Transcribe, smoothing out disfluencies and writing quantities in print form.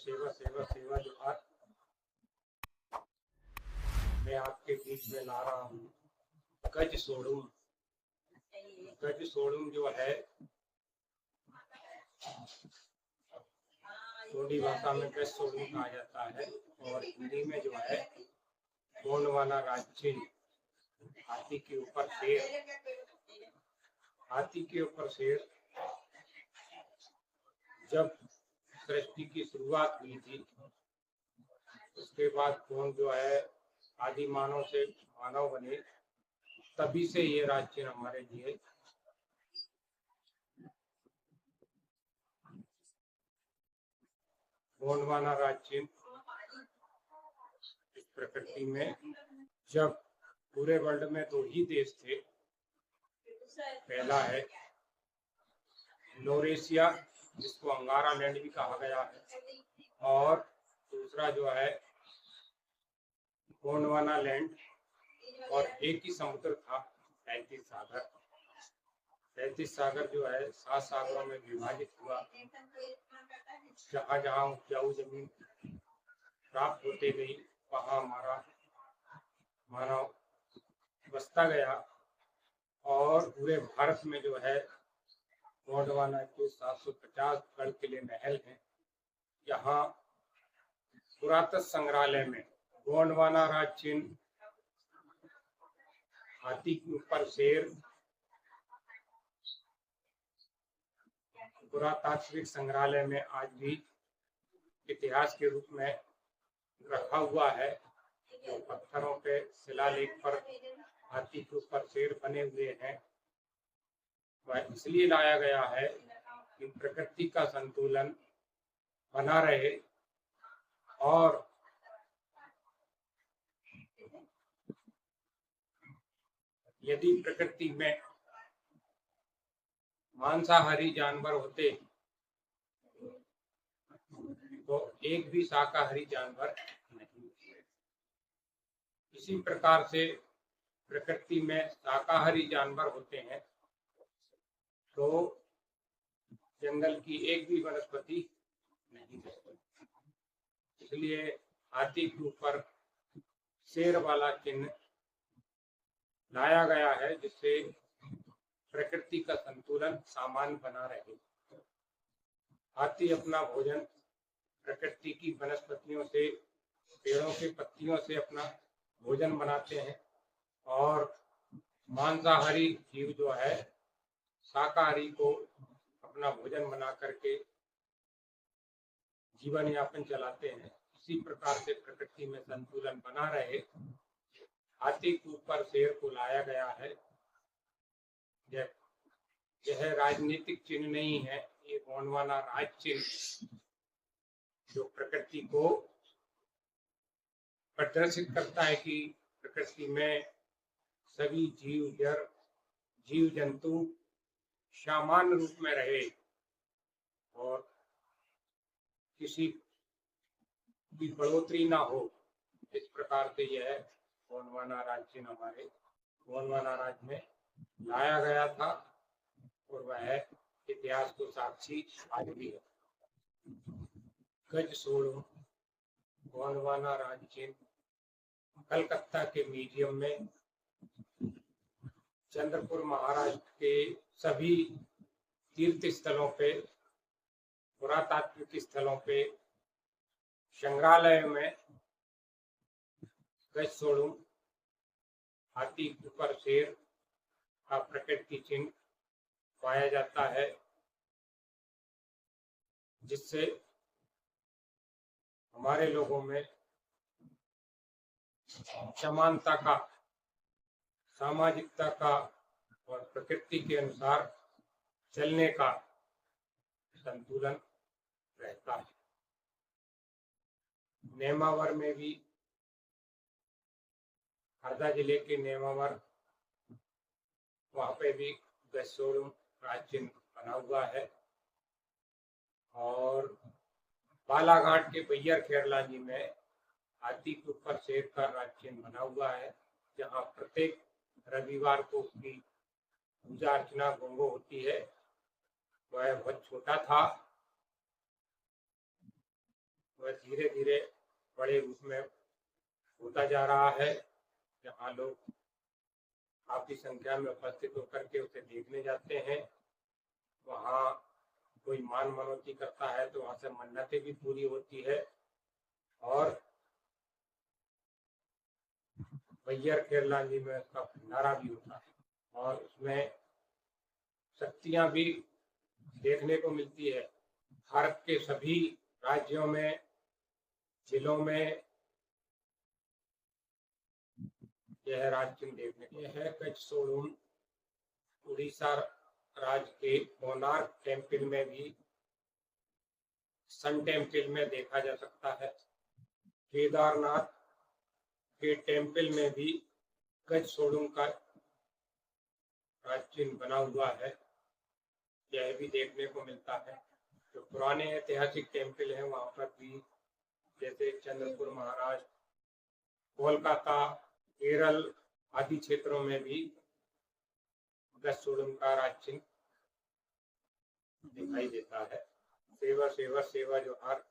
सेवा सेवा सेवा जोहार। मैं आपके बीच में ला रहा हूँ गज सोडूम। गज सोडूम जो है गोंडी भाषा में गज सोडूम कहा जाता है और हिंदी में जो है गोंडवाना राजचिन्ह। हाथी के ऊपर शेर। हाथी के ऊपर शेर जब सृष्टि की शुरुआत हुई थी उसके बाद गोंड जो है आदि मानव से मानव बने, तभी से ये राजचिन्ह हमारे लिए गोंडवाना राजचिन्ह। इस प्रकृति में जब पूरे वर्ल्ड में दो ही देश थे, पहला है लोरेशिया जिसको अंगारा लैंड भी कहा गया है और दूसरा जो है गोंडवाना लैंड, और एक ही समुद्र था 35 सागर। 35 सागर जो है 7 सागरों में विभाजित हुआ। जहाँ जहाँ उपजाऊ जमीन प्राप्त होते गई वहाँ हमारा मानव बसता गया और पूरे भारत में जो है गोंडवाना के 750 गढ़ किले महल हैं। यहाँ पुरातत्व संग्रहालय में गोंडवाना राजचिन्ह, हाथी के ऊपर शेर, पुरातात्विक संग्रहालय में आज भी इतिहास के रूप में रखा हुआ है। जो पत्थरों पे शिलालेख पर हाथी के ऊपर शेर बने हुए हैं वह इसलिए लाया गया है कि प्रकृति का संतुलन बना रहे और यदि प्रकृति में मांसाहारी जानवर होते तो एक भी शाकाहारी जानवर नहीं होते। इसी प्रकार से प्रकृति में शाकाहारी जानवर होते हैं तो जंगल की एक भी वनस्पति नहीं होती। इसलिए हाथी के ऊपर शेर वाला चिन्ह लाया गया है जिससे प्रकृति का संतुलन सामान्य बना रहे। हाथी अपना भोजन प्रकृति की वनस्पतियों से, पेड़ों के पत्तियों से अपना भोजन बनाते हैं और मांसाहारी जीव जो है शाकाहारी को अपना भोजन बना करके जीवन यापन चलाते हैं। इसी प्रकार से प्रकृति में संतुलन बना रहे हाथी के ऊपर शेर को लाया गया है। यह राजनीतिक चिन्ह नहीं है, ये गोंडवाना राज चिन्ह जो प्रकृति को प्रदर्शित करता है कि प्रकृति में सभी जीव जंतु सामान्य रूप में रहे और किसी की बढ़ोतरी ना हो। इस प्रकार से यह गोंडवाना राज चिन्ह हमारे गोंडवाना राज्य में लाया गया था और वह इतिहास को साक्षी आज भी है। गज सोडूम गोंडवाना राज चिन्ह कलकत्ता के म्यूजियम में, चंद्रपुर महाराष्ट्र के सभी तीर्थ स्थलों पे, पुरातात्विक स्थलों पे, संग्रहालय में गज सोडूम हाथी के ऊपर शेर का प्रकृति चिन्ह पाया जाता है, जिससे हमारे लोगों में समानता का, सामाजिकता का और प्रकृति के अनुसार चलने का संतुलन रहता है। नेमावर में भी, हरदा जिले के नेमावर, वहाँ पे भी गज सोडूम राज चिन्ह बना हुआ है और बालाघाट के बैयर खेरला जी में हाथी के ऊपर शेर का राज चिन्ह बना हुआ है, जहाँ प्रत्येक रविवार को उसकी पूजा अर्चना गंगो होती है। वह बहुत छोटा था, वह धीरे धीरे बड़े रूप में होता जा रहा है, जहाँ लोग काफी संख्या में उपस्थित होकर के उसे देखने जाते हैं। वहाँ कोई मान मनौती करता है तो वहाँ से मन्नतें भी पूरी होती है, और बैयर केरला जी में उसका भंडारा भी होता है, और उसमें शक्तियां भी देखने को मिलती है। भारत के सभी राज्यों में, जिलों में यह राजचिन्ह देखने को। यह है कचसोड़ुम, उड़ीसा राज्य के कोणार्क टेम्पल में भी, सन टेम्पल में देखा जा सकता है। केदारनाथ के टेम्पल में भी कचसोड़ुम का राजचिन्ह बना हुआ है, यह भी देखने को मिलता है। जो पुराने ऐतिहासिक टेम्पल हैं वहाँ पर भी, जैसे चंद्रपुर महाराष्ट्र, कोलकाता, केरल आदि क्षेत्रों में भी कचसोड़ुम का राजचिन्ह दिखाई देता है। सेवा सेवा सेवा जोहार।